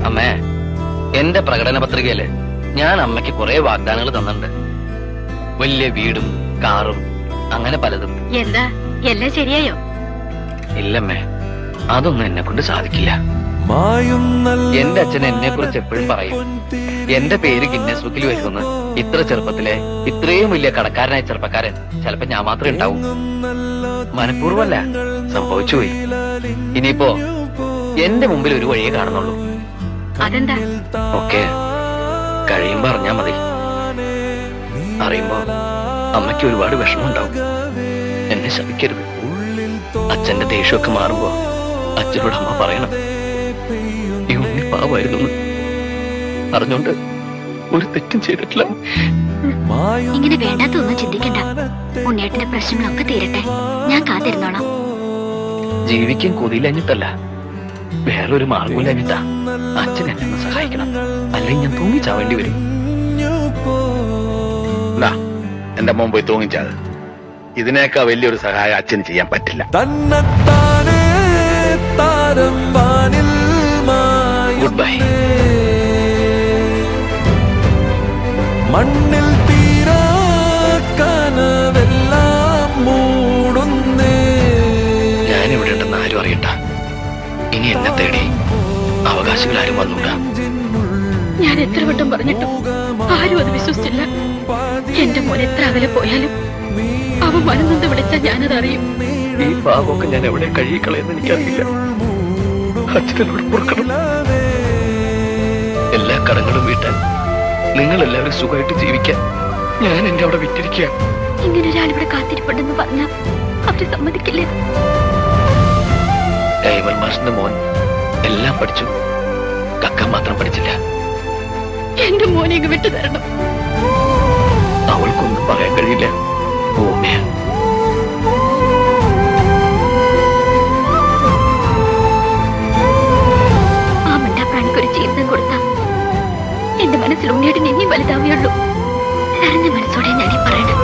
അമ്മേ, എന്റെ പ്രകടന പത്രികയില് ഞാൻ അമ്മയ്ക്ക് കുറെ വാഗ്ദാനങ്ങൾ തന്നിട്ടുണ്ട്. വലിയ വീടും കാറും അങ്ങനെ പലതും. എന്താ എല്ലാം ശരിയായോ? ഇല്ലമ്മേ, അതൊന്നും എന്നെ കൊണ്ട് സാധിക്കില്ല. എന്റെ അച്ഛൻ എന്നെ കുറിച്ച് എപ്പോഴും പറയും, എന്റെ പേര് ഗിന്നസ് ബുക്കിൽ വരുമെന്ന്. ഇത്ര ചെറുപ്പത്തിലെ ഇത്രയും വലിയ കടക്കാരനായ ചെറുപ്പക്കാരൻ ചിലപ്പോ ഞാൻ മാത്രമേ ഉണ്ടാവൂ. മനഃപൂർവ്വമല്ല, സംഭവിച്ചുപോയി. ഇനിയിപ്പോ എന്റെ മുമ്പിൽ ഒരു വഴിയേ കാണുന്നുള്ളൂ. അതെന്താ? ഓക്കെ, കഴിയുമ്പോ അറിഞ്ഞാ മതി. അറിയുമ്പോ അമ്മയ്ക്ക് ഒരുപാട് വിഷമമുണ്ടാവും. എന്നെ ശപിക്കരുത്. അച്ഛന്റെ ദേഷ്യമൊക്കെ മാറുമ്പോ അച്ഛനോട് അമ്മ പറയണം, ഈ ഉണ്ണി പാവായിരുന്നു, അറിഞ്ഞോണ്ട് ഒരു തെറ്റും ചെയ്തിട്ടില്ല. ഇങ്ങനെ വേണ്ടാത്തൊന്നും ചിന്തിക്കണ്ട. ഉണ്ണിയേട്ടന്റെ പ്രശ്നങ്ങളൊക്കെ തീരട്ടെ, ഞാൻ കാത്തിരുന്നോളാം. ജീവിക്കാൻ കൊതിയിലഞ്ഞിട്ടല്ല, വേറൊരു മാർഗമില്ലഞ്ഞിട്ടാ. അച്ഛൻ എന്നെ ഒന്ന് സഹായിക്കണം, അല്ലെങ്കിൽ ഞാൻ തൂങ്ങിച്ചാവേണ്ടി വരും. എന്റെ മോൻ പോയി തൂങ്ങിച്ചാത്. ഇതിനേക്കാൾ വലിയൊരു സഹായം അച്ഛന് ചെയ്യാൻ പറ്റില്ല. Good bye. മണ്ണിൽ തീരാ കനവെല്ലാം മൂടുന്നേ. ഞാനിവിടെ ഉണ്ടെന്ന് ആരും അറിയണ്ട. ഇനി എന്നെ തേടി അവകാശികൾ ആരും വന്നൂടാ. ഞാൻ എത്ര വട്ടം പറഞ്ഞിട്ടും ആരും അത് വിശ്വസിച്ചില്ല. എന്റെ മോൻ എത്ര അകലെ പോയാലും അവൻ മനസ്സെന്ന് വിളിച്ചാൽ ഞാനത് അറിയും. ഈ പാവമൊക്കെ ഞാൻ എവിടെ കഴിയിക്കളയെന്ന് എനിക്കറിയില്ല. അച്ഛനോട് പൊറുക്കണം. എല്ലാ കടങ്ങളും വീട്ടാൻ, നിങ്ങൾ എല്ലാവരും സുഖമായിട്ട് ജീവിക്കാൻ ഞാൻ എന്റെ അവിടെ വിറ്റിരിക്കുക. ഇങ്ങനെ ഒരാളിവിടെ കാത്തിരിപ്പുണ്ടെന്ന് പറഞ്ഞാൽ അവര് സമ്മതിക്കില്ല. കൈമൽ മാഷിന്റെ മോൻ എല്ലാം പഠിച്ചു, കക്ക മാത്രം പഠിച്ചില്ല. എന്റെ മോനെ ഇങ്ങ് വിട്ടു തരണം. അവൾക്കൊന്നും പറയാൻ കഴിയില്ല. ഓമയ ആ മിണ്ടാപ്രാണിക്കൊരു ജീവിതം കൊടുത്താ എന്റെ മനസ്സിൽ ഉണ്ണിയേട്ടൻ ഇനിയും വലുതാവുകയുള്ളൂ. നിറഞ്ഞ മനസ്സോടെ ഞാനീ പറയണം.